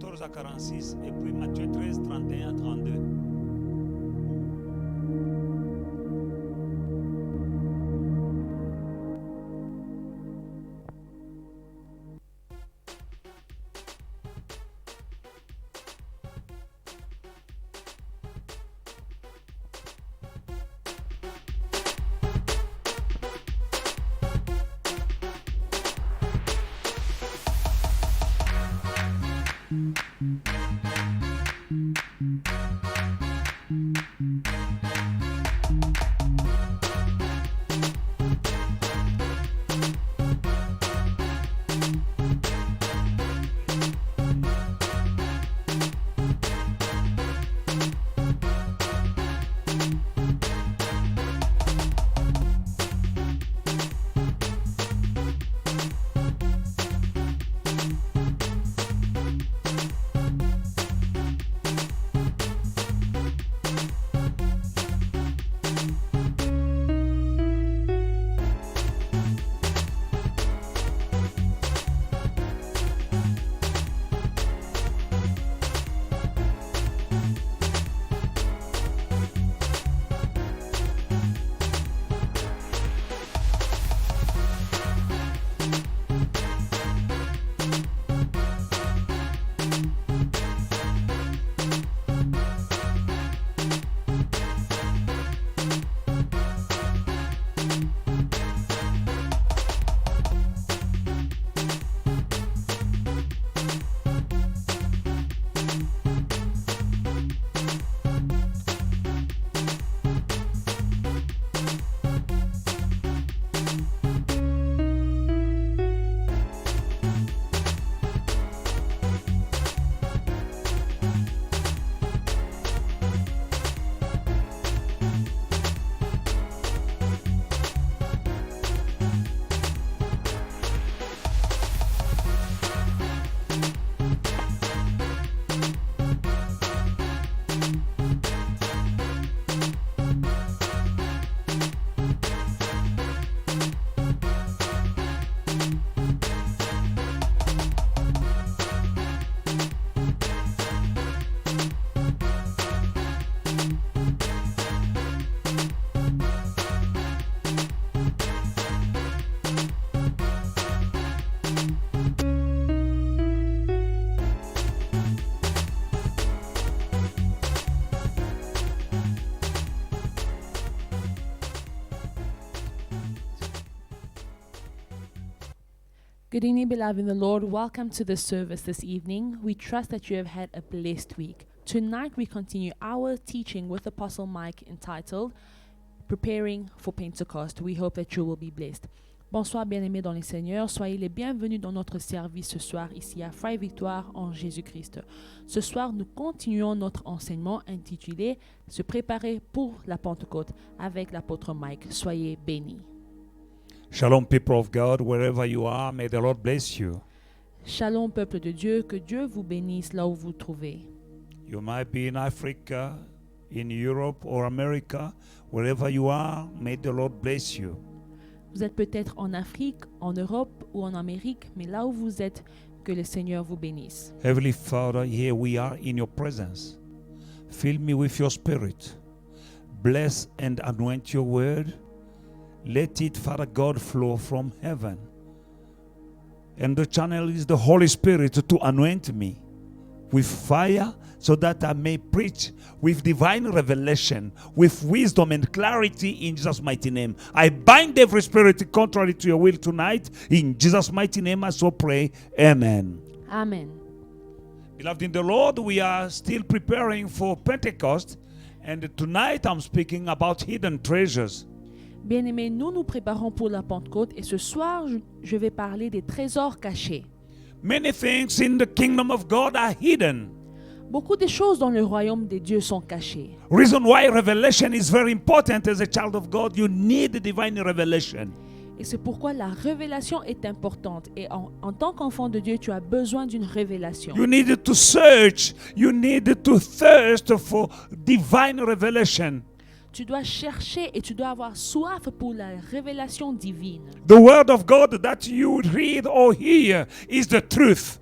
14 à 46 et puis Matthieu 13, 31 à 32. Good evening, beloved in the Lord. Welcome to the service this evening. We trust that you have had a blessed week. Tonight we continue our teaching with Apostle Mike entitled Preparing for Pentecost. We hope that you will be blessed. Bonsoir bien-aimés dans le Seigneur. Soyez les bienvenus dans notre service ce soir ici à Frère Victoire en Jésus-Christ. Ce soir, nous continuons notre enseignement intitulé Se préparer pour la Pentecôte avec l'apôtre Mike. Soyez bénis. Shalom, people of God, wherever you are, may the Lord bless you. Shalom, peuple de Dieu, que Dieu vous bénisse là où vous vous trouvez. You might be in Africa, in Europe or America, wherever you are, may the Lord bless you. Vous êtes peut-être en Afrique, en Europe ou en Amérique, mais là où vous êtes, que le Seigneur vous bénisse. Heavenly Father, here we are in your presence. Fill me with your spirit. Bless and anoint your word. Let it, Father God, flow from heaven. And the channel is the Holy Spirit to anoint me with fire so that I may preach with divine revelation, with wisdom and clarity in Jesus' mighty name. I bind every spirit contrary to your will tonight. In Jesus' mighty name I so pray. Amen. Amen. Beloved in the Lord, we are still preparing for Pentecost. And tonight I'm speaking about hidden treasures. Bien-aimés, nous nous préparons pour la Pentecôte et ce soir, je vais parler des trésors cachés. Many things in the kingdom of God are hidden. Beaucoup de choses dans le royaume des dieux sont cachées. Reason why revelation is very important as a child of God. You need divine revelation. Et c'est pourquoi la révélation est importante. Et en tant qu'enfant de Dieu, tu as besoin d'une révélation. You need to search. You need to thirst for divine revelation. Tu dois chercher et tu dois avoir soif pour la révélation divine. The word of God that you read or hear is the truth.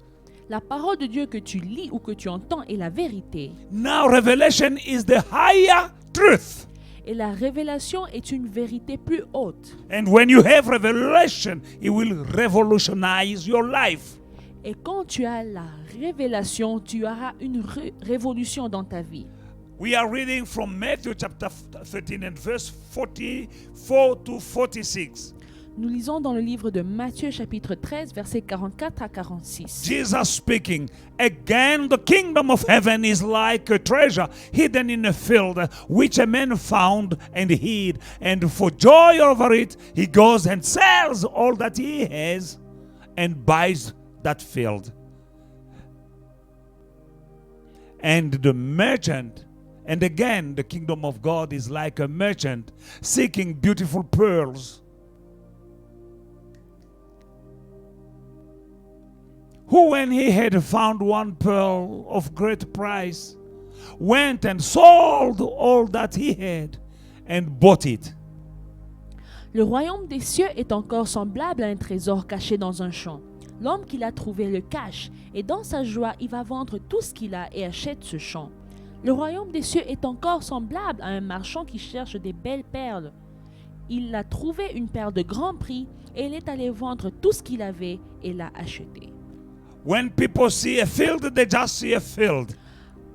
La parole de Dieu que tu lis ou que tu entends est la vérité. Now revelation is the higher truth. Et la révélation est une vérité plus haute. And when you have revelation, it will revolutionize your life. Et quand tu as la révélation, tu auras une révolution dans ta vie. We are reading from Matthew chapter 13 and verse 44 to 46. Nous lisons dans le livre de Matthieu chapitre 13 versets 44 à 46. Jesus speaking, again the kingdom of heaven is like a treasure hidden in a field, which a man found and hid. And for joy over it, he goes and sells all that he has and buys that field. And the merchant, and again the kingdom of God is like a merchant seeking beautiful pearls, who when he had found one pearl of great price, went and sold all that he had and bought it. Le royaume des cieux est encore semblable à un trésor caché dans un champ. L'homme qui l'a trouvé le cache, et dans sa joie, il va vendre tout ce qu'il a et achète ce champ. Le royaume des cieux est encore semblable à un marchand qui cherche des belles perles. Il a trouvé une perle de grand prix, et il est allé vendre tout ce qu'il avait et l'a acheté. When people see a field, they just see a field.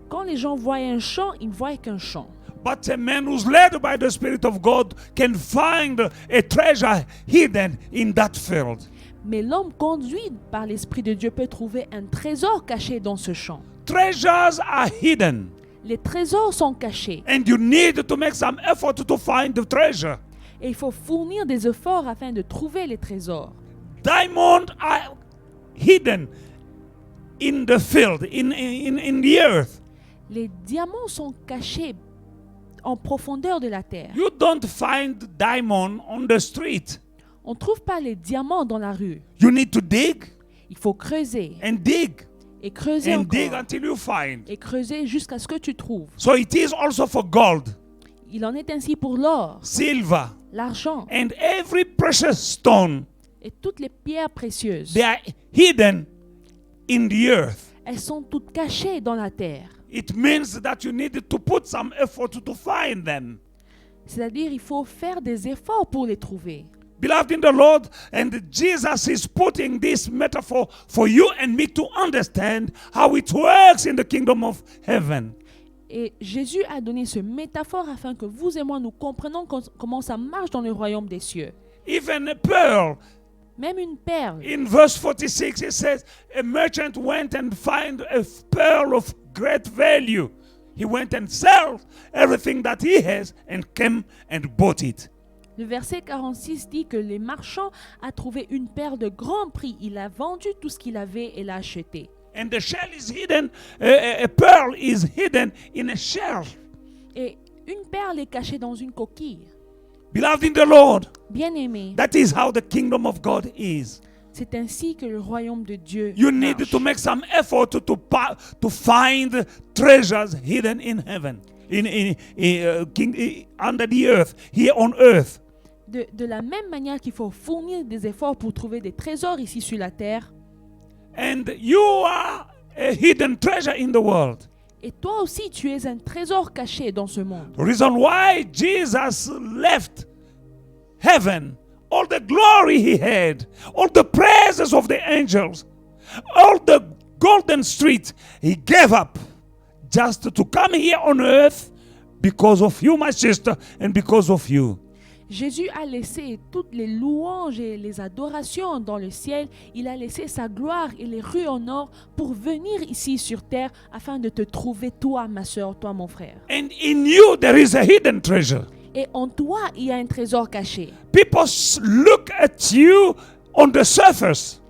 Quand les gens voient un champ, ils ne voient qu'un champ. But a man who's led by the Spirit of God can find a treasure hidden in that field. Mais l'homme conduit par l'Esprit de Dieu peut trouver un trésor caché dans ce champ. Treasures are hidden. Les trésors sont cachés. And you need to make some effort to find the treasure. Et il faut fournir des efforts afin de trouver les trésors. Diamonds are hidden in the field, in the earth. Les diamants sont cachés en profondeur de la terre. You don't find diamond on the street. On ne trouve pas les diamants dans la rue. You need to dig Il faut creuser and dig et creuser and dig encore until you find. et creuser jusqu'à ce que tu trouves. So it is also for gold, Il en est ainsi pour l'or, silver, l'argent and every precious stone. et toutes les pierres précieuses. They are hidden in the earth. Elles sont toutes cachées dans la terre. It means that you need to put some effort to find them. C'est-à-dire il faut faire des efforts pour les trouver. Beloved in the Lord, and Jesus is putting this metaphor for you and me to understand how it works in the kingdom of heaven. Et Jésus a donné ce métaphore afin que vous et moi nous comprenions comment ça marche dans le royaume des cieux. Even a pearl. Même une perle. In verse 46, it says, a merchant went and found a pearl of great value. He went and sold everything that he has and came and bought it. Le verset 46 dit que les marchands a trouvé une perle de grand prix. Il a vendu tout ce qu'il avait et l'a acheté. And the shell is hidden, a pearl is hidden in a shell. Et une perle est cachée dans une coquille. Beloved in the Lord, Bien-aimé, that is how the kingdom of God is. c'est ainsi que le royaume de Dieu You need marche. to make some effort to find treasures hidden in heaven, under the earth, here on earth. De la même manière qu'il faut fournir des efforts pour trouver des trésors ici sur la terre, And you are a hidden treasure in the world. et toi aussi tu es un trésor caché dans ce monde. The reason why Jesus left heaven, all the glory he had, all the praises of the angels, all the golden street, he gave up just to come here on earth because of you, my sister, and because of you. Jésus a laissé toutes les louanges et les adorations dans le ciel. Il a laissé sa gloire et les rues en or pour venir ici sur terre afin de te trouver, toi, ma soeur, toi, mon frère. And in you there is a hidden treasure. Et en toi, il y a un trésor caché. People look at you on the surface,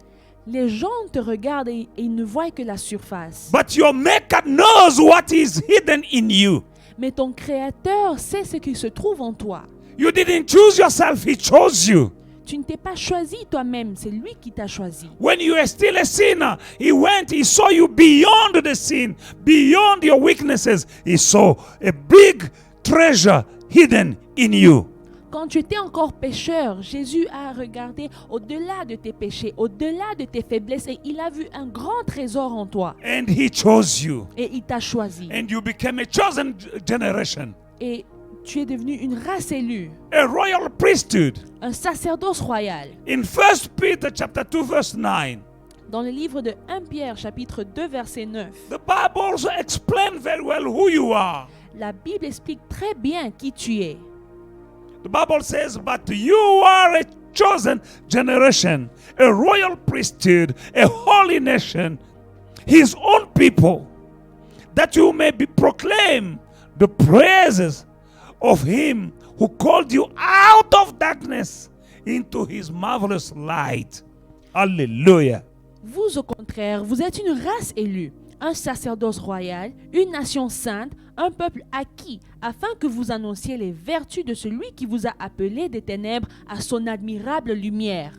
Les gens te regardent et ils ne voient que la surface. but your maker knows what is hidden in you. Mais ton Créateur sait ce qui se trouve en toi. You didn't choose yourself, he chose you. Tu ne t'es pas choisi toi-même, c'est lui qui t'a choisi. When you were still a sinner, he went, he saw you beyond the sin, beyond your weaknesses. He saw a big treasure hidden in you. Quand tu étais encore pécheur, Jésus a regardé au-delà de tes péchés, au-delà de tes faiblesses et il a vu un grand trésor en toi. And he chose you. Et il t'a choisi. And you became a chosen generation, Et tu es devenu une race élue, a royal priesthood. un sacerdoce royal. In 1 Peter chapter 2 verse 9, Dans le livre de 1 Pierre chapitre 2 verset 9, the Bible also explains very well who you are. la Bible explique très bien qui tu es. The Bible says, but you are a chosen generation, a royal priesthood, a holy nation, his own people, that you may be proclaimed the praises of him who called you out of darkness into his marvelous light. Hallelujah. Vous, au contraire, vous êtes une race élue, un sacerdoce royal, une nation sainte, un peuple acquis, afin que vous annonciez les vertus de celui qui vous a appelé des ténèbres à son admirable lumière.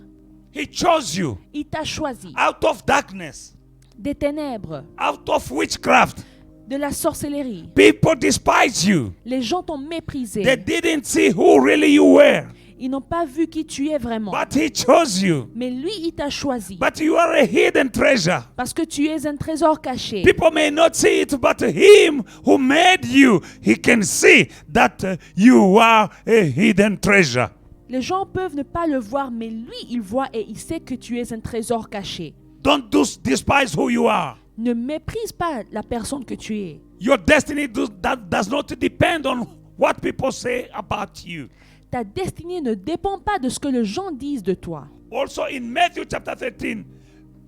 He chose you Il t'a choisi out of darkness, des ténèbres, out of witchcraft. de la sorcellerie. People despise you. Les gens t'ont méprisé. They didn't see who really you were, Ils n'ont pas vu qui tu es vraiment. but he chose you. Mais lui, il t'a choisi. But you are a hidden treasure. Parce que tu es un trésor caché. People may not see it, but him who made you, he can see that you are a hidden treasure. Les gens peuvent ne pas le voir, mais lui, il voit et il sait que tu es un trésor caché. Don't despise who you are. Ne méprise pas la personne que tu es. Your destiny does not depend on what people say about you. Ta destinée ne dépend pas de ce que les gens disent de toi. Also in Matthew chapter 13,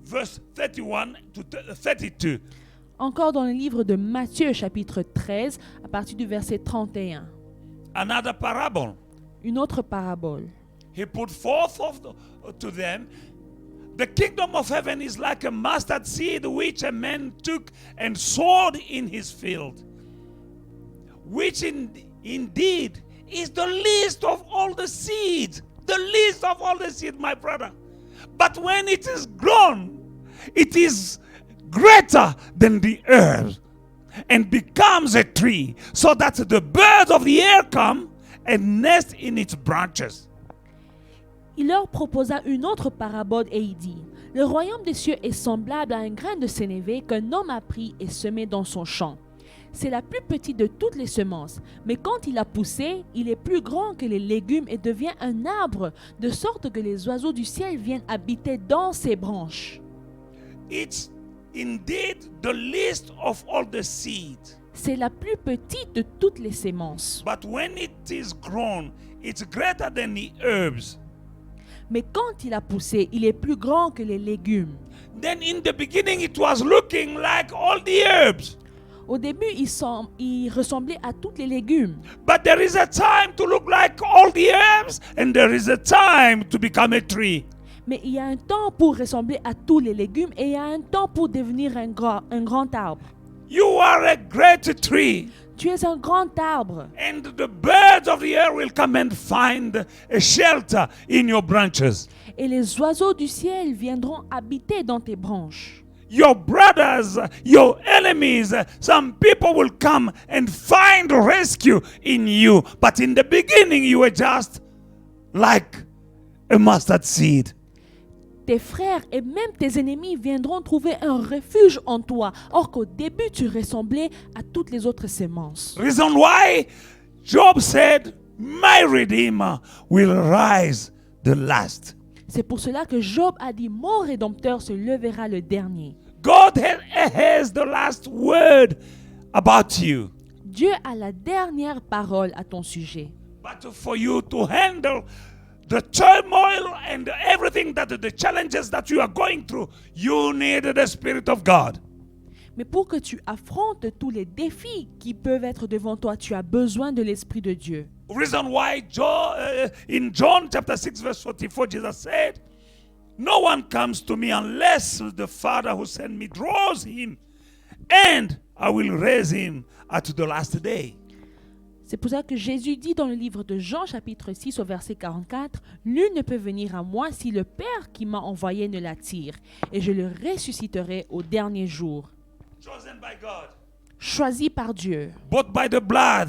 verse 31 to 32, Encore dans le livre de Matthieu chapitre 13, à partir du verset 31. another parable. Une autre parabole. He put forth to them, the kingdom of heaven is like a mustard seed which a man took and sowed in his field, which indeed is the least of all the seeds. The least of all the seeds, my brother. But when it is grown, it is greater than the earth and becomes a tree, so that the birds of the air come and nest in its branches. Il leur proposa une autre parabole et il dit, « Le royaume des cieux est semblable à un grain de sénévé qu'un homme a pris et semé dans son champ. C'est la plus petite de toutes les semences, mais quand il a poussé, il est plus grand que les légumes et devient un arbre, de sorte que les oiseaux du ciel viennent habiter dans ses branches. » It's indeed the least of all the seeds. C'est la plus petite de toutes les semences. But when it is grown, it's greater than the herbs. Mais quand il a poussé, il est plus grand que les légumes. Then in the beginning, it was looking like all the herbs. Au début, il ressemblait à tous les légumes. But there is a time to look like all the herbs, and there is a time to become a tree. Mais il y a un temps pour ressembler à tous les légumes et il y a un temps pour devenir un grand arbre. You are a great tree. Tu es un grand arbre. And the birds of the air will come and find a shelter in your branches. Et les oiseaux du ciel viendront habiter dans tes branches. Your brothers, your enemies, some people will come and find rescue in you. But in the beginning, you were just like a mustard seed. Tes frères et même tes ennemis viendront trouver un refuge en toi, or qu'au début tu ressemblais à toutes les autres semences. Reason why Job said, my Redeemer will rise the last. C'est pour cela que Job a dit, mon Rédempteur se lèvera le dernier. God has the last word about you. Dieu a la dernière parole à ton sujet. But for you to handle the turmoil and everything the challenges that you are going through, you need the Spirit of God. Mais pour que tu affrontes tous les défis qui peuvent être devant toi, tu as besoin de l'Esprit de Dieu. Reason why in John chapter 6 verse 44, Jesus said, no one comes to me unless the Father who sent me draws him, and I will raise him at the last day. C'est pour ça que Jésus dit dans le livre de Jean chapitre 6 au verset 44, « Nul ne peut venir à moi si le Père qui m'a envoyé ne l'attire, et je le ressusciterai au dernier jour. » Chosen by God, Choisi par Dieu, bought by the blood,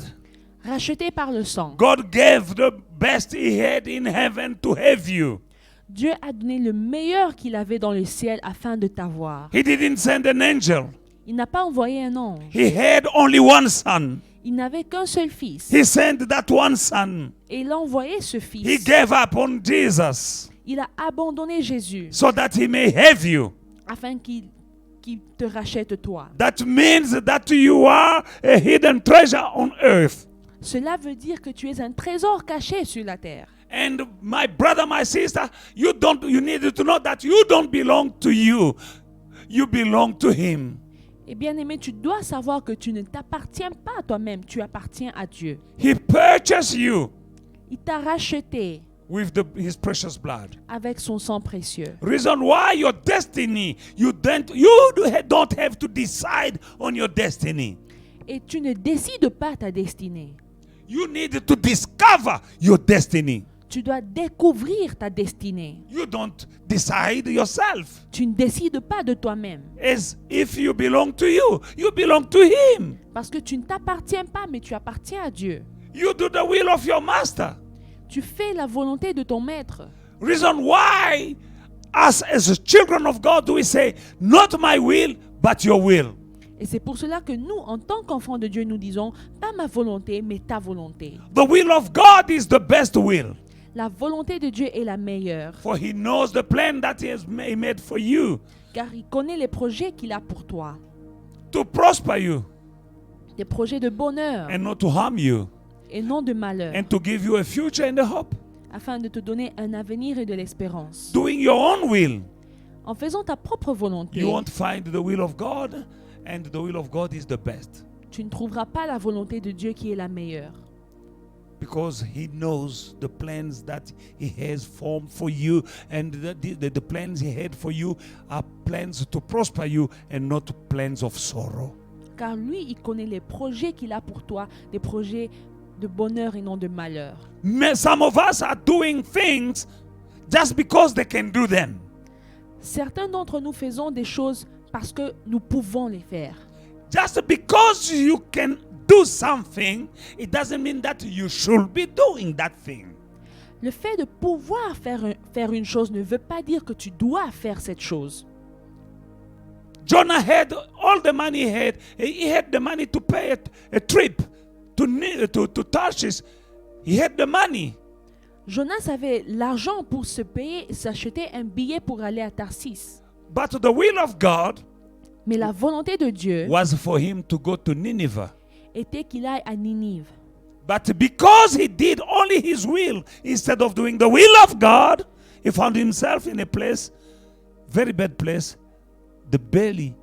racheté par le sang. God gave the best He had in heaven to have you. Dieu a donné le meilleur qu'il avait dans le ciel afin de t'avoir. He didn't send an angel. Il n'a pas envoyé un ange. He had only one son. Il n'avait qu'un seul fils. He sent that one son. Et il a envoyé ce He fils. gave up on Jesus Il a abandonné Jésus so that He may have you. afin qu'il te rachète toi. That means that you are a hidden treasure on earth. Cela veut dire que tu es un trésor caché sur la terre. And my brother, my sister, you need to know that you don't belong to you. You belong to Him. Et bien aimé, tu dois savoir que tu ne t'appartiens pas à toi-même, tu appartiens à Dieu. He purchased you Il t'a racheté with His precious blood. avec son sang précieux. Reason why your destiny, you don't have to decide on your destiny. Et tu ne décides pas ta destinée. You need to discover your destiny. Tu dois découvrir ta destinée. You don't decide yourself. Tu ne décides pas de toi-même. As if you belong to you belong to Him. Parce que tu ne t'appartiens pas, mais tu appartiens à Dieu. You do the will of your master. Tu fais la volonté de ton maître. Reason why us as children of God we say, not my will, but your will. Et c'est pour cela que nous, en tant qu'enfants de Dieu, nous disons, pas ma volonté, mais ta volonté. The will of God is the best will. La volonté de Dieu est la meilleure, For He knows the plan that He has made for you. car il connaît les projets qu'il a pour toi. To prosper you Des projets de bonheur and not to harm you. et non de malheur, And to give you a future and a hope. afin de te donner un avenir et de l'espérance. Doing your own will, En faisant ta propre volonté, you won't find the will of God, and the will of God is the best. tu ne trouveras pas la volonté de Dieu qui est la meilleure. Because He knows the plans that He has formed for you, and the plans He had for you are plans to prosper you and not plans of sorrow. Car lui, il connaît les projets qu'il a pour toi, des projets de bonheur et non de malheur. Some of us are doing things just because they can do them. Certains d'entre nous faisons des choses parce que nous pouvons les faire. Just because you can do something, it doesn't mean that you should be doing that thing. Le fait de pouvoir faire une chose ne veut pas dire que tu dois faire cette chose. Jonah had all the money he had. He had the money to pay a trip to Tarshish. He had the money. Jonas avait l'argent pour se payer, s'acheter un billet pour aller à Tarsis. But the will of God Mais la volonté de Dieu was for him to go to Nineveh. était qu'il aille à Ninive. But because he did only his will instead of doing the will of God, he found himself in a place, very bad place, the belly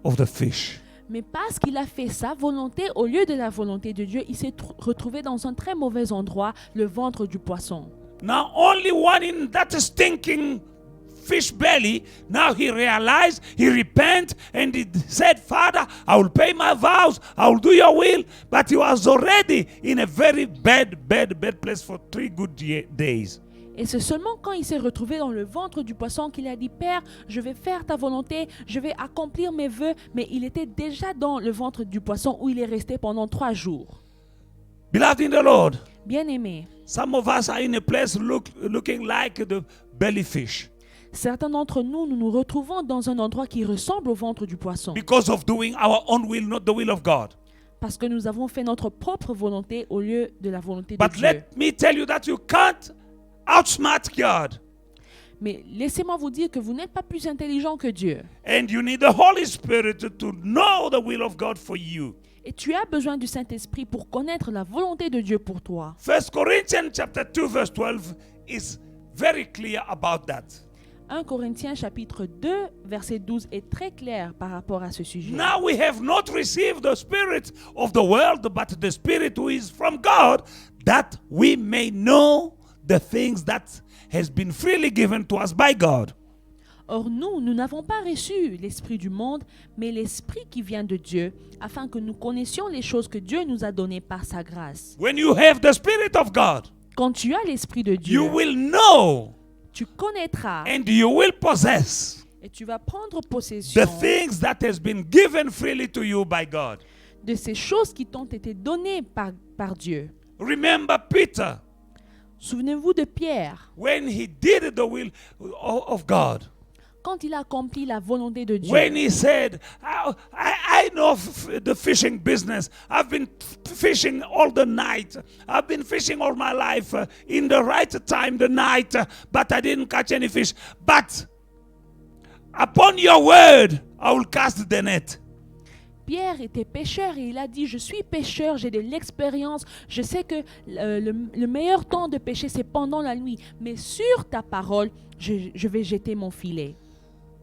of the fish. Mais parce qu'il a fait sa volonté au lieu de la volonté de Dieu, il s'est retrouvé dans un très mauvais endroit, le ventre du poisson. Now only one in that stinking fish belly, now he realized, he repented, and he said, Father, I will pay my vows, I will do your will. But he was already in a very bad place for 3 good days. Et c'est seulement quand il s'est retrouvé dans le ventre du poisson qu'il a dit, Père, je vais faire ta volonté, je vais accomplir mes vœux. Mais il était déjà dans le ventre du poisson où il est resté pendant 3 jours. Beloved in the Lord, Bien-aimé, some of us are in a place looking like the belly fish certains d'entre nous, nous nous retrouvons dans un endroit qui ressemble au ventre du poisson. because of doing our own will, not the will of God. Parce que nous avons fait notre propre volonté au lieu de la volonté de But Dieu. let me tell you that you can't outsmart God. Mais laissez-moi vous dire que vous n'êtes pas plus intelligent que Dieu. And you need the Holy Spirit to know the will of God for you. Et tu as besoin du Saint-Esprit pour connaître la volonté de Dieu pour toi. 1 Corinthians chapter 2 verse 12 is very clear about that. 1 Corinthiens chapitre 2 verset 12 est très clair par rapport à ce sujet. Now we have not received the spirit of the world, but the Spirit who is from God, that we may know the things that has been freely given to us by God. Or nous n'avons pas reçu l'esprit du monde, mais l'esprit qui vient de Dieu, afin que nous connaissions les choses que Dieu nous a données par sa grâce. When you have the Spirit of God, Quand tu as l'esprit de you Dieu, will know tu connaîtras and you will possess et tu vas prendre possession the things that has been given freely to you by God. de ces choses qui t'ont été données par Dieu. Remember Peter Souvenez-vous de Pierre, when he did the will of God. quand il a accompli la volonté de Dieu. When he said, I know the fishing business. I've been fishing all the night. I've been fishing all my life in the right time, the night, but I didn't catch any fish. But upon your word, I will cast the net. Pierre était pêcheur et il a dit, je suis pêcheur, j'ai de l'expérience, je sais que le meilleur temps de pêcher c'est pendant la nuit, mais sur ta parole, je vais jeter mon filet.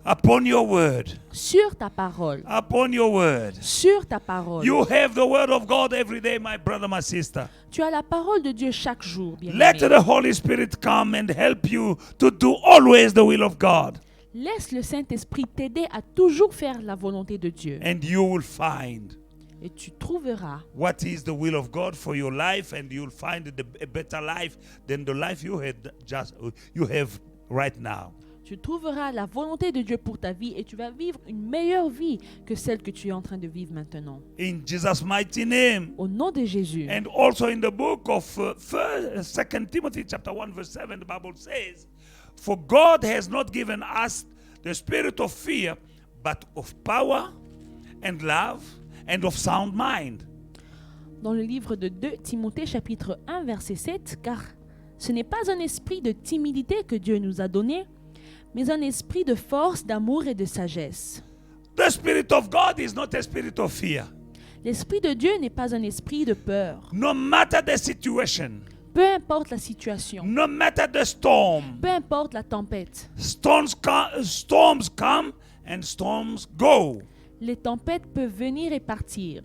Upon your word. Sur ta parole. Upon your word. Sur ta parole. You have the word of God every day, my brother, my sister. Tu as la parole de Dieu chaque jour, bien-aimé. Let the Holy Spirit come and help you to do always the will of God. Laisse le Saint-Esprit t'aider à toujours faire la volonté de Dieu. And you will find Et tu trouveras what is the will of God for your life, and you'll find a better life than the life you have right now. Tu trouveras la volonté de Dieu pour ta vie et tu vas vivre une meilleure vie que celle que tu es en train de vivre maintenant. In Jesus' mighty name. Au nom de Jésus. And also in the book of 2 Timothy chapter 1 verse 7, the Bible says, for God has not given us the spirit of fear, but of power and love and of sound mind. Dans le livre de 2 Timothée chapitre 1 verset 7, car ce n'est pas un esprit de timidité que Dieu nous a donné, mais un esprit de force, d'amour et de sagesse. The Spirit of God is not a spirit of fear. L'esprit de Dieu n'est pas un esprit de peur. No matter the situation, Peu importe la situation, no matter the storm, peu importe la tempête, storms come and storms go. les tempêtes peuvent venir et partir.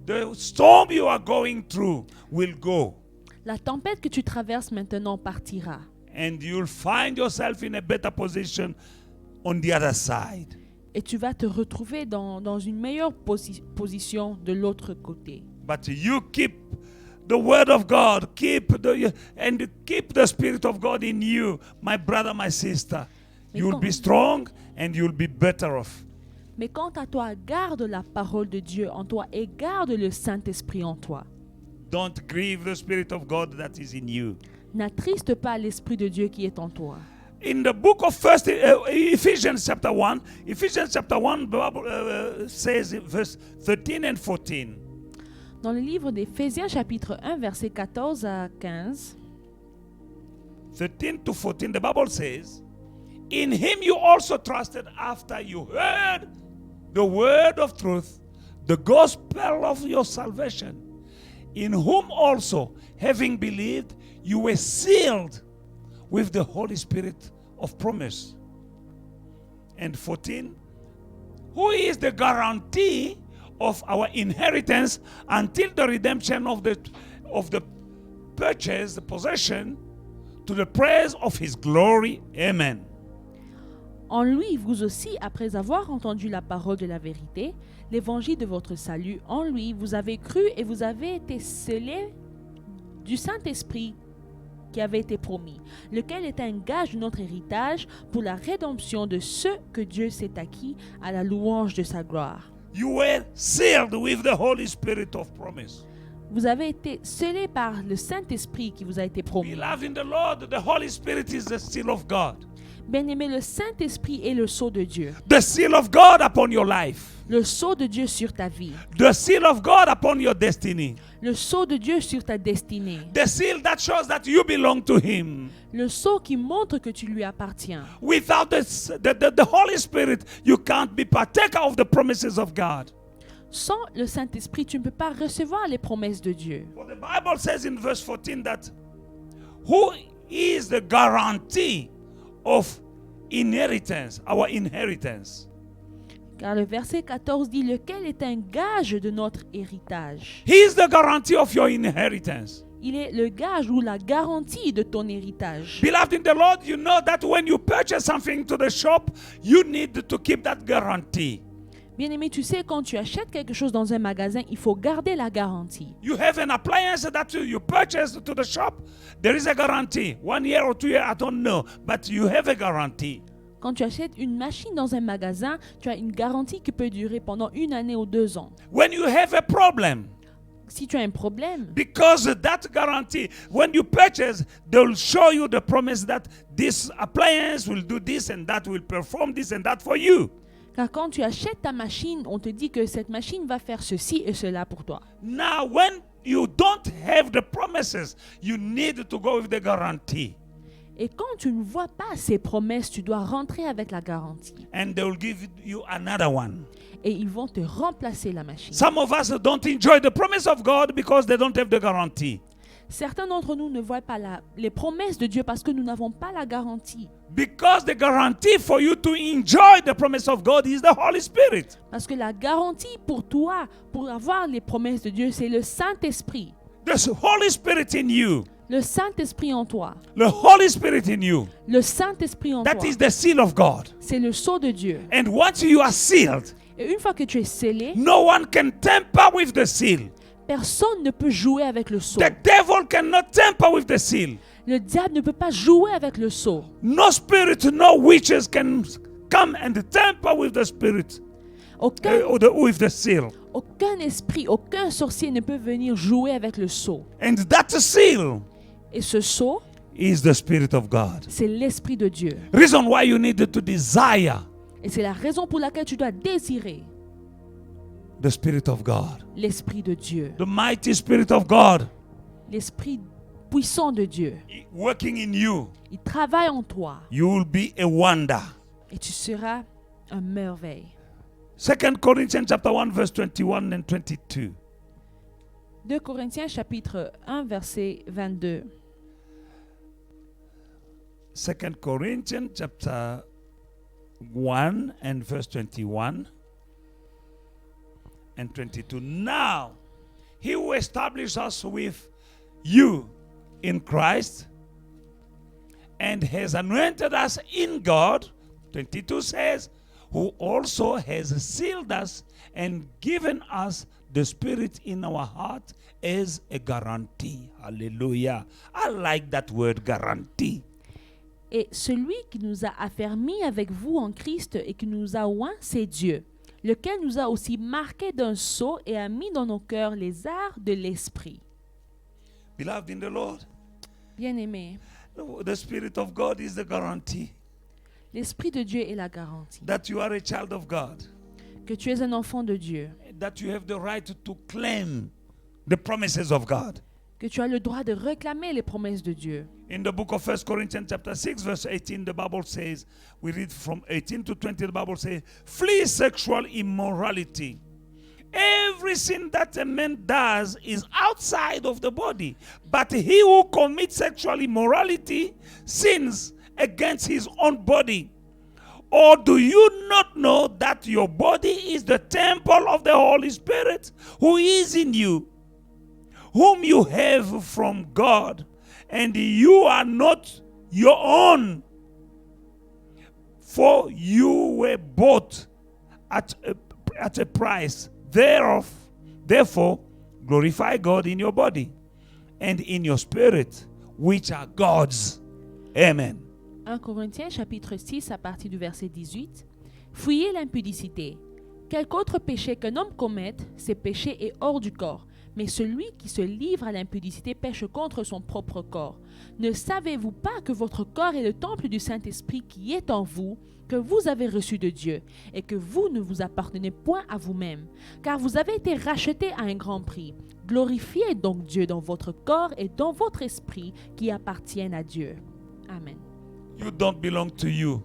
The storm you are going through will go. La tempête que tu traverses maintenant partira. And you'll find yourself in a better position on the other side. Et tu vas te retrouver dans une meilleure position de l'autre côté. But you keep the word of God, keep the Spirit of God in you, my brother, my sister. You'll be strong and you'll be better off. Mais quant à toi, garde la parole de Dieu en toi et garde le Saint-Esprit en toi. Don't grieve the Spirit of God that is in you. N'attriste pas l'Esprit de Dieu qui est en toi. In the book of Ephesians chapter 1, the Bible says in verse 13 and 14. Dans le livre d'Éphésiens chapitre 1 versets 14 à 15, 13 to 14, the Bible says, in him you also trusted after you heard the word of truth, the gospel of your salvation, in whom also, having believed, you were sealed with the Holy Spirit of promise. And 14, who is the guarantee of our inheritance until the redemption of the purchase, the possession, to the praise of his glory. Amen. En lui, vous aussi, après avoir entendu la parole de la vérité, l'évangile de votre salut, en lui, vous avez cru et vous avez été scellés du Saint-Esprit qui avait été promis, lequel est un gage de notre héritage pour la rédemption de ceux que Dieu s'est acquis à la louange de sa gloire. You were sealed with the Holy Spirit of promise. Vous avez été scellés par le Saint-Esprit qui vous a été promis. Beloved in the Lord, the Holy Spirit is the seal of God. Bien-aimé, le Saint-Esprit est le sceau de Dieu. The seal of God upon your life. Le sceau de Dieu sur ta vie. The seal of God upon your destiny. Le sceau de Dieu sur ta destinée. The seal that shows that you belong to him. Le sceau qui montre que tu lui appartiens. Without the Holy Spirit, you can't be partaker of the promises of God. Sans le Saint-Esprit, tu ne peux pas recevoir les promesses de Dieu. For the Bible says in verse 14 that who is the guarantee of inheritance, our inheritance. Car le verset 14 dit, lequel est un gage de notre héritage. He is the guarantee of your inheritance. Il est le gage ou la garantie de ton héritage. Beloved in the Lord, you know that when you purchase something to the shop, you need to keep that guarantee. Bien-aimé, tu sais, quand tu achètes quelque chose dans un magasin, il faut garder la garantie. You have an appliance that you purchase to the shop, there is a guarantee. 1 year or 2 years, I don't know, but you have a guarantee. Quand tu achètes une machine dans un magasin, tu as une garantie qui peut durer pendant 1 année ou 2 ans. When you have a problem, si tu as un problème, Because that guarantee, when you purchase, they'll show you the promise that this appliance will do this and that, will perform this and that for you. car quand tu achètes ta machine, on te dit que cette machine va faire ceci et cela pour toi. Now, when you don't have the promises, you need to go with the guarantee. Et quand tu ne vois pas ces promesses, tu dois rentrer avec la garantie. And they will give you another one. Et ils vont te remplacer la machine. Some of us don't enjoy the promise of God because they don't have the guarantee. Certains d'entre nous ne voient pas les promesses de Dieu parce que nous n'avons pas la garantie. Because the guarantee for you to enjoy the promise of God is the Holy Spirit. Parce que la garantie pour toi, pour avoir les promesses de Dieu, c'est le Saint-Esprit. There's Holy Spirit in you. Le Saint-Esprit en toi. The Holy Spirit in you. Le Saint-Esprit en That toi. is the seal of God. C'est le sceau de Dieu. And once you are sealed, Et une fois que tu es scellé, no one can tamper with the seal. personne ne peut jouer avec le sceau. The devil cannot tamper with the seal. Le diable ne peut pas jouer avec le sceau. No spirit, no witches can come and tamper with the spirit Aucun, with the seal. aucun esprit, aucun sorcier ne peut venir jouer avec le sceau. And that seal Et ce sceau, is the Spirit of God. c'est l'Esprit de Dieu. Reason why you need to desire Et c'est la raison pour laquelle tu dois désirer the Spirit of God. l'Esprit de Dieu. The mighty Spirit of God L'Esprit puissant de Dieu. working in you. Il travaille en toi You will be a wonder. et tu seras un merveille. 2 Corinthians chapter 1 verse 21 and 22. 2 Corinthiens chapitre 1 verset 22. 2 Corinthians chapter 1 and verse 21 and 22. Now, he who established us with you in Christ and has anointed us in God, 22 says, who also has sealed us and given us the Spirit in our heart as a guarantee. Hallelujah. I like that word, guarantee. Et celui qui nous a affermis avec vous en Christ et qui nous a oints, c'est Dieu, lequel nous a aussi marqués d'un sceau et a mis dans nos cœurs les arts de l'Esprit. Beloved in the Lord, Bien-aimé, the Spirit of God is the guarantee l'Esprit de Dieu est la garantie that you are a child of God, que tu es un enfant de Dieu, that you have the right to claim the promises of God. que tu as le droit de réclamer les promesses de Dieu. In the book of 1 Corinthians chapter 6 verse 18, the Bible says, we read from 18 to 20, the Bible says, flee sexual immorality. Every sin that a man does is outside of the body, but he who commits sexual immorality sins against his own body. Or do you not know that your body is the temple of the Holy Spirit who is in you, whom you have from God, and you are not your own? For you were bought at a price. Therefore, glorify God in your body and in your spirit, which are God's. Amen. 1 Corinthiens chapitre 6 à partir du verset 18. Fuyez l'impudicité. Quelque autre péché qu'un homme commette, ce péché est hors du corps. Mais celui qui se livre à l'impudicité pêche contre son propre corps. Ne savez-vous pas que votre corps est le temple du Saint-Esprit qui est en vous, que vous avez reçu de Dieu, et que vous ne vous appartenez point à vous-même, car vous avez été rachetés à un grand prix. Glorifiez donc Dieu dans votre corps et dans votre esprit qui appartiennent à Dieu. Amen. You don't belong to you.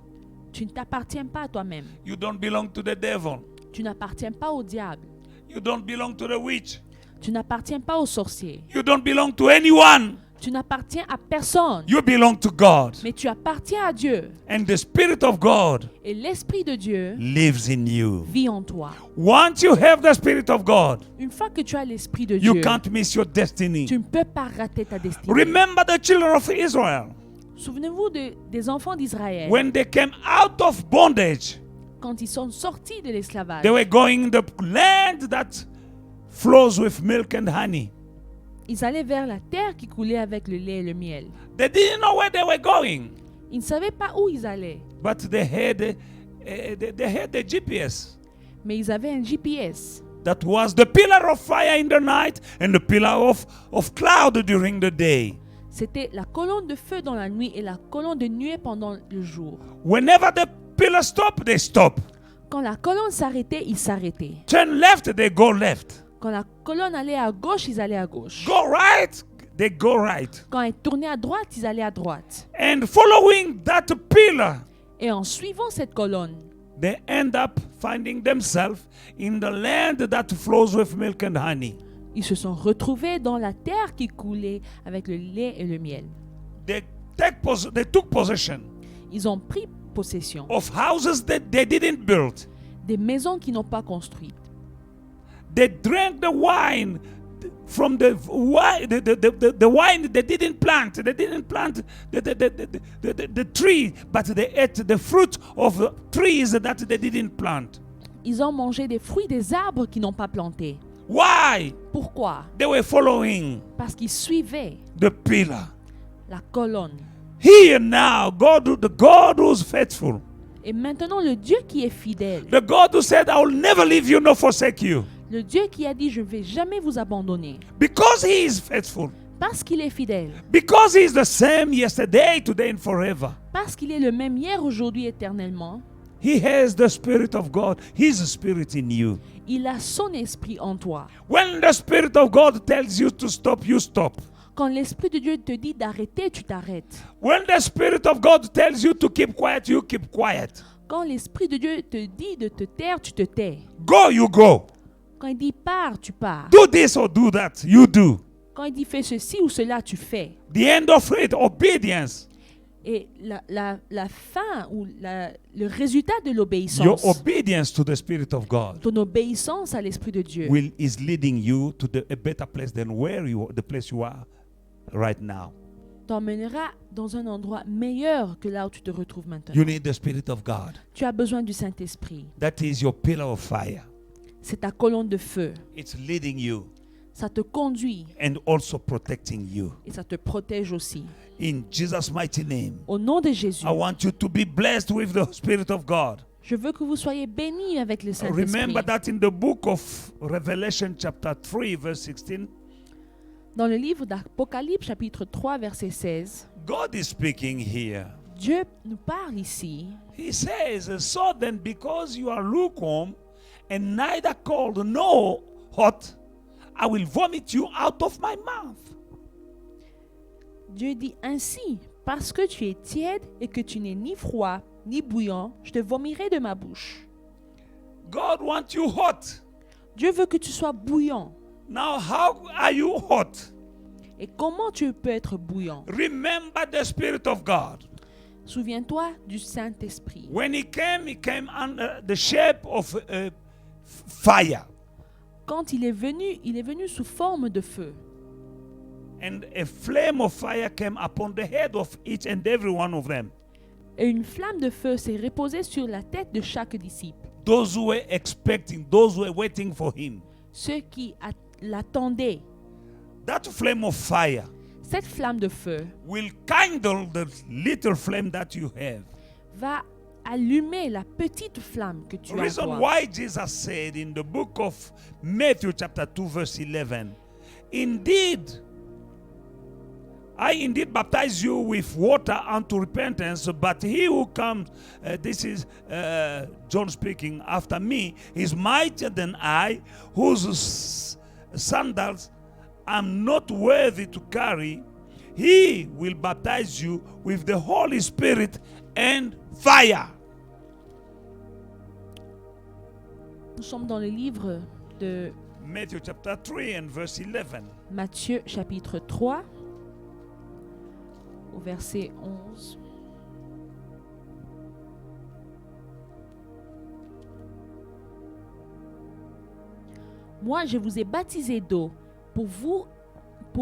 Tu ne t'appartiens pas à toi-même. You don't belong to the devil. Tu n'appartiens pas au diable. You don't belong to the witch. Tu n'appartiens pas aux sorciers. You don't belong to anyone. Tu n'appartiens à personne. You belong to God. Mais tu appartiens à Dieu. And the Spirit of God Et l'Esprit de Dieu lives in you. vit en toi. Once you have the Spirit of God, Une fois que tu as l'Esprit de you Dieu, can't miss your destiny. tu ne peux pas rater ta destinée. Remember the children of Israel. Souvenez-vous des enfants d'Israël. When they came out of bondage, Quand ils sont sortis de l'esclavage, they were going in the land that flows with milk and honey. ils allaient vers la terre qui coulait avec le lait et le miel. They didn't know where they were going, Ils ne savaient pas où ils allaient, but they had the GPS mais ils avaient un GPS that was the pillar of fire in the night and the pillar of cloud during the day. C'était la colonne de feu dans la nuit et la colonne de nuée pendant le jour. Whenever the pillar stopped, they stopped. Quand la colonne s'arrêtait, ils s'arrêtaient. Turn left, they go left. Quand la colonne allait à gauche, ils allaient à gauche. Go right, they go right. Quand elle tournait à droite, ils allaient à droite. And following that pillar, Et en suivant cette colonne, they end up finding themselves in the land that flows with milk and honey. ils se sont retrouvés dans la terre qui coulait avec le lait et le miel. They took possession Ils ont pris possession of houses that they didn't build. des maisons qu'ils n'ont pas construites. They drank the wine from the wine they didn't plant. They didn't plant the tree, but they ate the fruit of the trees that they didn't plant. Ils ont mangé des fruits des arbres qu'ils n'ont pas plantés. Why? Pourquoi? They were following Parce qu'ils suivaient the pillar. la colonne. Here now, the God who's faithful, Et maintenant, le Dieu qui est fidèle, the God who said, I will never leave you nor forsake you, le Dieu qui a dit, je ne vais jamais vous abandonner, because He is faithful, parce qu'il est fidèle, because He is the same yesterday, today, and forever. parce qu'il est le même hier, aujourd'hui, éternellement, He has the Spirit of God, His Spirit in you. il a son esprit en toi. When the Spirit of God tells you to stop, you stop. Quand l'Esprit de Dieu te dit d'arrêter, tu t'arrêtes. When the Spirit of God tells you to keep quiet, you keep quiet. Quand l'Esprit de Dieu te dit de te taire, tu te tais. Go, you go. Quand il dit pars, tu pars. Do this or do that, you do. Quand il dit fais ceci ou cela, tu fais. The end of it, obedience. Et la fin ou le résultat de Your l'obéissance, obedience to the Spirit of God ton obéissance à l'Esprit de Dieu, is leading you to a better place than the place you are right now. t'emmènera dans un endroit meilleur que là où tu te retrouves maintenant. You need the Spirit of God. Tu as besoin du Saint-Esprit. That is your pillar of fire. C'est ta colonne de feu. It's leading you Ça te conduit and also protecting you. et ça te protège aussi. In Jesus' mighty name, Au nom de Jésus, I want you to be blessed with the Spirit of God. je veux que vous soyez bénis avec le Saint-Esprit. Remember that in the book of Revelation chapter 3 verse 16, Dans le livre d'Apocalypse, chapitre 3, verset 16, God is speaking here. Dieu nous parle ici. He says, so then because you are lukewarm and neither cold nor hot, I will vomit you out of my mouth. Dieu dit ainsi, parce que tu es tiède et que tu n'es ni froid ni bouillant, je te vomirai de ma bouche. God wants you hot. Dieu veut que tu sois bouillant. Now, how are you hot? Et comment tu peux être bouillant? Remember the Spirit of God. Souviens-toi du Saint-Esprit. When He came under the shape of fire. Quand il est venu sous forme de feu. And a flame of fire came upon the head of each and every one of them. Et une flamme de feu s'est reposée sur la tête de chaque disciple. Those who were expecting, those who were waiting for Him. Ceux qui l'attendaient. That flame of fire Cette flamme de feu will kindle the little flame that you have. va allumer la petite flamme que tu The as. reason why Jesus said in the book of Matthew chapter 2 verse 11, indeed, I indeed baptize you with water unto repentance, but he who comes, this is John speaking, after me, is mightier than I, whose sandals I'm not worthy to carry. He will baptize you with the Holy Spirit and fire. Nous sommes dans le livre de Matthew chapter 3 and verse 11. Matthieu chapitre 3 au verset 11. Moi, je vous ai baptisé d'eau pour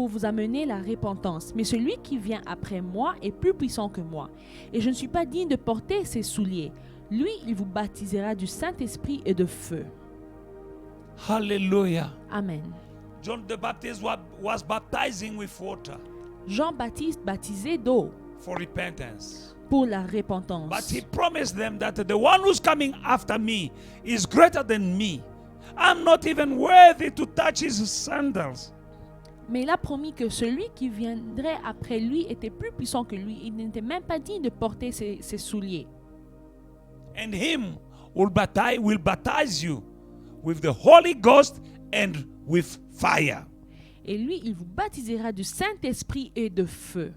vous amener la repentance. Mais celui qui vient après moi est plus puissant que moi. Et je ne suis pas digne de porter ses souliers. Lui, il vous baptisera du Saint-Esprit et de feu. Hallelujah. Amen. John the Baptist was baptizing with water Jean-Baptiste baptisé d'eau for repentance. pour la repentance. But he promised them that the one who's coming after me is greater than me. I'm not even worthy to touch his sandals. Mais il a promis que celui qui viendrait après lui était plus puissant que lui. Il n'était même pas digne de porter ses souliers. And him will baptize you with the Holy Ghost and with fire. Et lui, il vous baptisera du Saint-Esprit et de feu.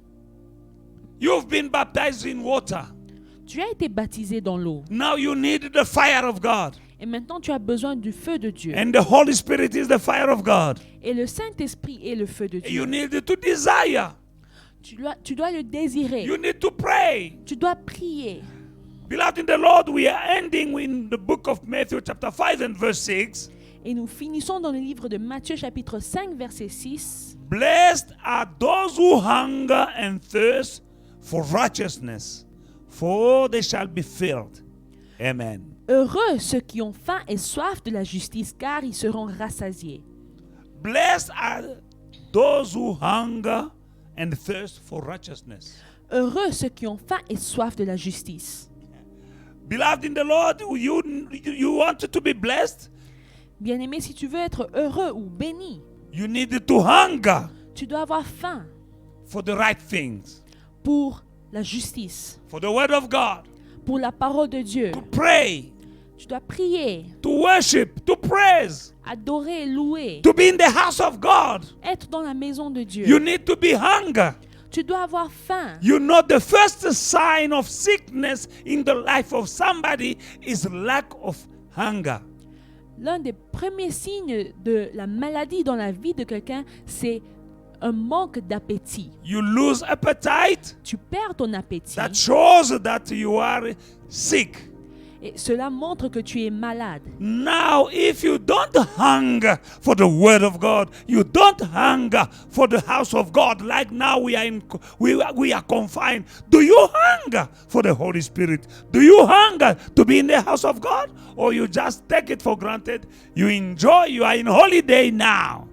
You've been baptized in water. Tu as été baptisé dans l'eau. Now you need the fire of God. Et maintenant, tu as besoin du feu de Dieu. And the Holy Spirit is the fire of God. Et le Saint-Esprit est le feu de You Dieu. need to desire. Tu dois le désirer. You need to pray. Tu dois prier. Beloved in the Lord, we are ending in the book of Matthew chapter 5 and verse 6. Et nous finissons dans le livre de Matthieu chapitre 5 verset 6. Blessed are those who hunger and thirst for righteousness, for they shall be filled. Amen. Heureux ceux qui ont faim et soif de la justice, car ils seront rassasiés. Blessed are those who hunger and thirst for righteousness. Heureux ceux qui ont faim et soif de la justice. Beloved in the Lord, you want to be blessed? Bien-aimé, si tu veux être heureux ou béni, You need to hunger tu dois avoir faim for the right things, pour la justice, for the word of God, pour la parole de Dieu. to pray, Tu dois prier, to worship, to praise, adorer, louer, to be in the house of God. être dans la maison de Dieu. You need to be hunger. Tu dois avoir faim. You know, the first sign of sickness in the life of somebody is lack of hunger. L'un des premiers signes de la maladie dans la vie de quelqu'un, c'est un manque d'appétit. You lose appetite. Tu perds ton appétit That shows that you are sick. et cela montre que tu es malade. Now, if you don't hunger for the word of God, you don't hunger for the house of God, like now we are confined. Do you hunger for the Holy Spirit? Do you hunger to be in the house of God? Or you just take it for granted? You enjoy, you are in holiday now.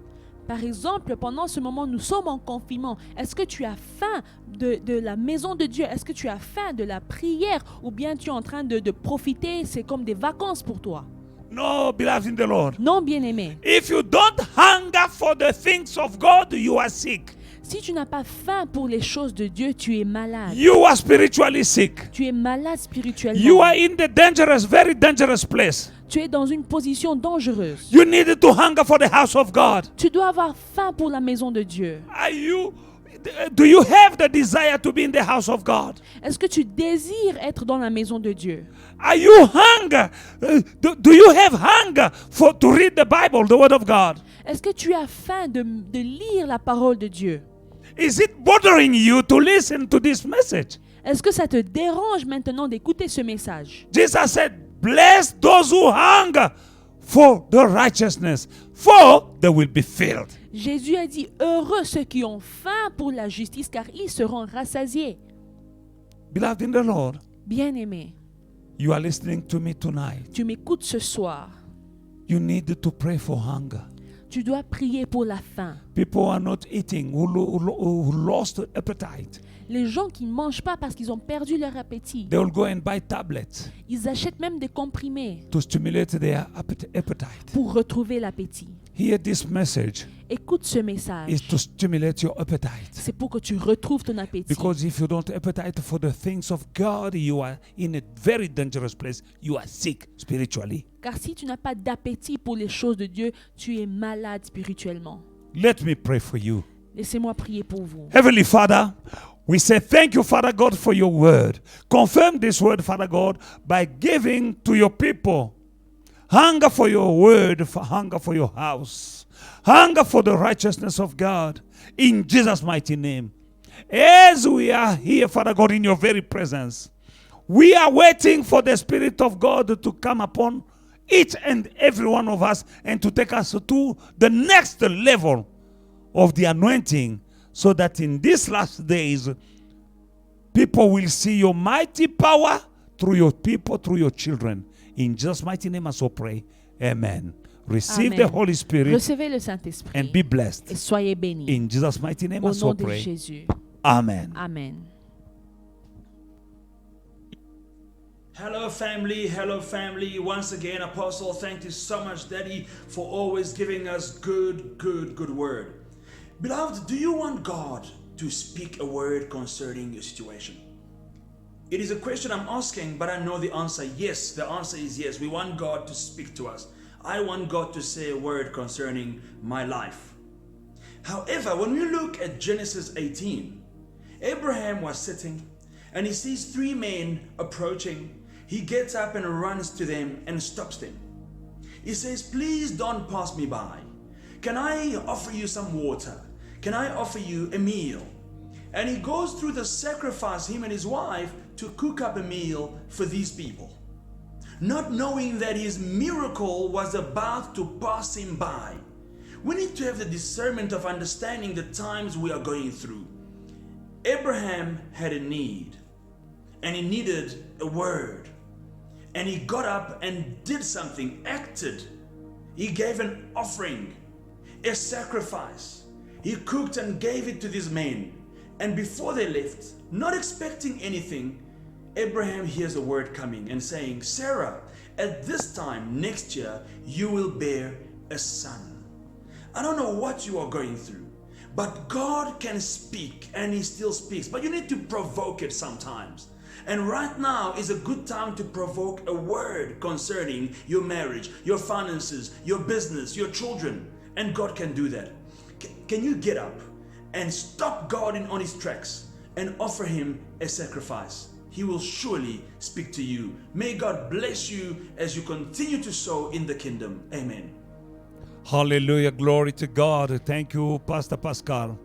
Par exemple, pendant ce moment, nous sommes en confinement. Est-ce que tu as faim de la maison de Dieu? Est-ce que tu as faim de la prière? Ou bien tu es en train de profiter? C'est comme des vacances pour toi. No, beloved in the Lord. Non, bien-aimé. If you don't hunger for the things of God, you are sick. Si tu n'as pas faim pour les choses de Dieu, tu es malade. You are spiritually sick. Tu es malade spirituellement. You are in the dangerous, very dangerous place. Tu es dans une position dangereuse. You need to hunger for the house of God. Tu dois avoir faim pour la maison de Dieu. Do you have the desire to be in the house of God? Est-ce que tu désires être dans la maison de Dieu? Are you hunger? Do you have hunger to read the Bible, the word of God? Est-ce que tu as faim de lire la parole de Dieu? Is it bothering you to listen to this message? Est-ce que ça te dérange maintenant d'écouter ce message? Jesus said, bless those who hunger for the righteousness, for they will be filled. Jésus a dit, heureux ceux qui ont faim pour la justice, car ils seront rassasiés. Beloved in the Lord, Bien-aimé, you are listening to me tonight. tu m'écoutes ce soir. You need to pray for hunger. Tu dois prier pour la faim. People are not eating who lost appetite. Les gens qui ne mangent pas parce qu'ils ont perdu leur appétit, They will go and buy tablets ils achètent même des comprimés to stimulate their appetite. pour retrouver l'appétit. Hear this message Écoute ce message. is to stimulate your appetite. C'est pour que tu retrouves ton appétit. Because if you don't appetite for the things of God, you are in a very dangerous place. You are sick spiritually. Car si tu n'as pas d'appétit pour les choses de Dieu, tu es malade spirituellement. Let me pray for you. Laissez-moi prier pour vous. Heavenly Father, we say thank you, Father God, for your word. Confirm this word, Father God, by giving to your people hunger for your word, hunger for your house, hunger for the righteousness of God, in Jesus' mighty name. As we are here, Father God, in your very presence, we are waiting for the Spirit of God to come upon each and every one of us and to take us to the next level of the anointing, so that in these last days, people will see your mighty power through your people, through your children. In Jesus' mighty name, I so pray. Amen. Receive Amen. the Holy Spirit Recevez le Saint-Esprit and be blessed. et soyez bénis. In Jesus' mighty name, I Au so nom de pray. Jésus. Amen. Amen. Hello family. Once again, Apostle, thank you so much, Daddy, for always giving us good word. Beloved, do you want God to speak a word concerning your situation? It is a question I'm asking, but I know the answer. Yes, the answer is yes. We want God to speak to us. I want God to say a word concerning my life. However, when we look at Genesis 18, Abraham was sitting and he sees three men approaching. He gets up and runs to them and stops them. He says, please don't pass me by. Can I offer you some water? Can I offer you a meal? And he goes through the sacrifice, him and his wife, to cook up a meal for these people, not knowing that his miracle was about to pass him by. We need to have the discernment of understanding the times we are going through. Abraham had a need, and he needed a word. And he got up and did something, acted. He gave an offering, a sacrifice. He cooked and gave it to these men. And before they left, not expecting anything, Abraham hears a word coming and saying, Sarah, at this time next year, you will bear a son. I don't know what you are going through, but God can speak, and He still speaks. But you need to provoke it sometimes. And right now is a good time to provoke a word concerning your marriage, your finances, your business, your children. And God can do that. Can you get up and stop God on His tracks and offer Him a sacrifice? He will surely speak to you. May God bless you as you continue to sow in the kingdom. Amen. Hallelujah. Glory to God. Thank you, Pastor Pascal.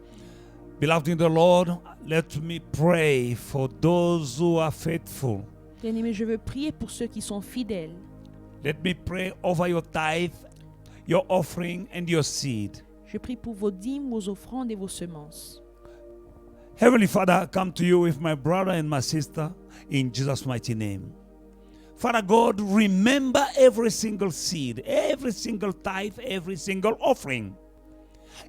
Beloved in the Lord, let me pray for those who are faithful. Bien-aimé, je veux prier pour ceux qui sont fidèles. Let me pray over your tithe, your offering, and your seed. Je prie pour vos dîmes, vos offrandes et vos semences. Heavenly Father, I come to you with my brother and my sister in Jesus' mighty name. Father God, remember every single seed, every single tithe, every single offering.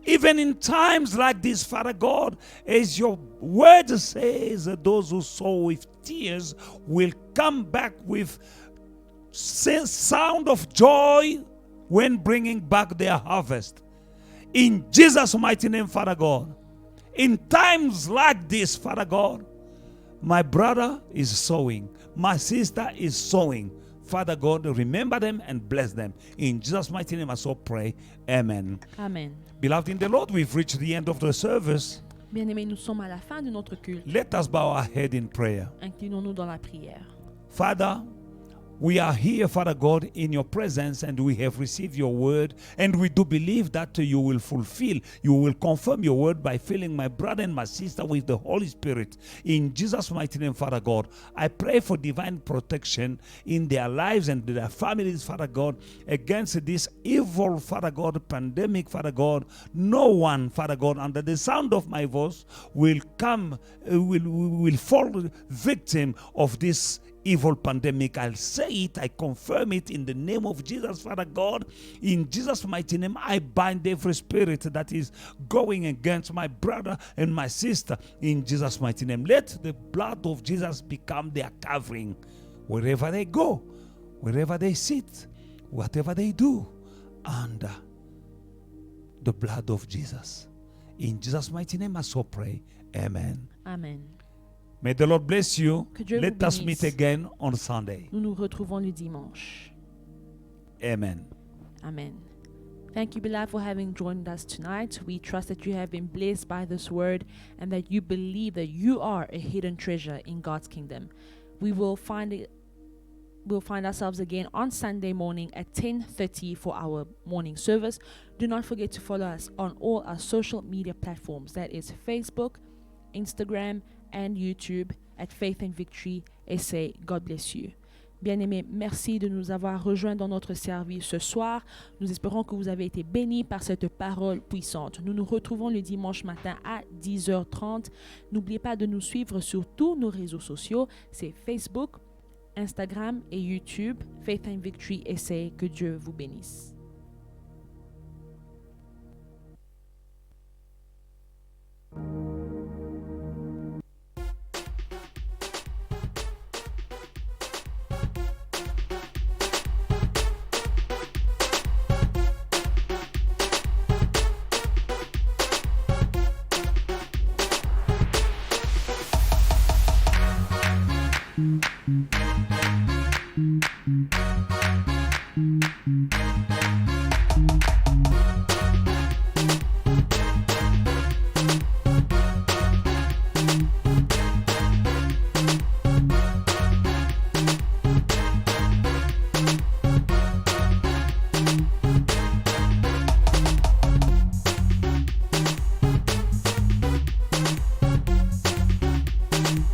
Even in times like this, Father God, as your word says, those who sow with tears will come back with sound of joy when bringing back their harvest. In Jesus' mighty name, Father God, in times like this, Father God, my brother is sowing, my sister is sowing. Father God, remember them and bless them. In Jesus' mighty name, I so pray. Amen. Amen. Beloved in the Lord, we've reached the end of the service. Bien-aimés, nous sommes à la fin de notre culte. Let us bow our head in prayer. Inclinons-nous dans la prière. Father, we are here, Father God, in your presence, and we have received your word, and we do believe that you will fulfill, you will confirm your word by filling my brother and my sister with the Holy Spirit. In Jesus' mighty name, Father God, I pray for divine protection in their lives and their families, Father God, against this evil, Father God, pandemic, Father God. No one, Father God, under the sound of my voice will fall victim of this evil pandemic. I'll say it, I confirm it in the name of Jesus, Father God. In Jesus' mighty name, I bind every spirit that is going against my brother and my sister. In Jesus' mighty name, let the blood of Jesus become their covering wherever they go, wherever they sit, whatever they do, under the blood of Jesus. In Jesus' mighty name, I so pray. Amen. Amen. May the Lord bless you. Que Dieu Let vous us bénisse. meet again on Sunday. Nous nous retrouvons le dimanche. Amen. Amen. Thank you, beloved, for having joined us tonight. We trust that you have been blessed by this word and that you believe that you are a hidden treasure in God's kingdom. We'll find ourselves again on Sunday morning at 10:30 for our morning service. Do not forget to follow us on all our social media platforms. That is Facebook, Instagram, and YouTube at Faith and Victory SA. God bless you. Bien-aimés, merci de nous avoir rejoints dans notre service ce soir. Nous espérons que vous avez été bénis par cette parole puissante. Nous nous retrouvons le dimanche matin à 10h30. N'oubliez pas de nous suivre sur tous nos réseaux sociaux. C'est Facebook, Instagram et YouTube. Faith and Victory SA. Que Dieu vous bénisse. you.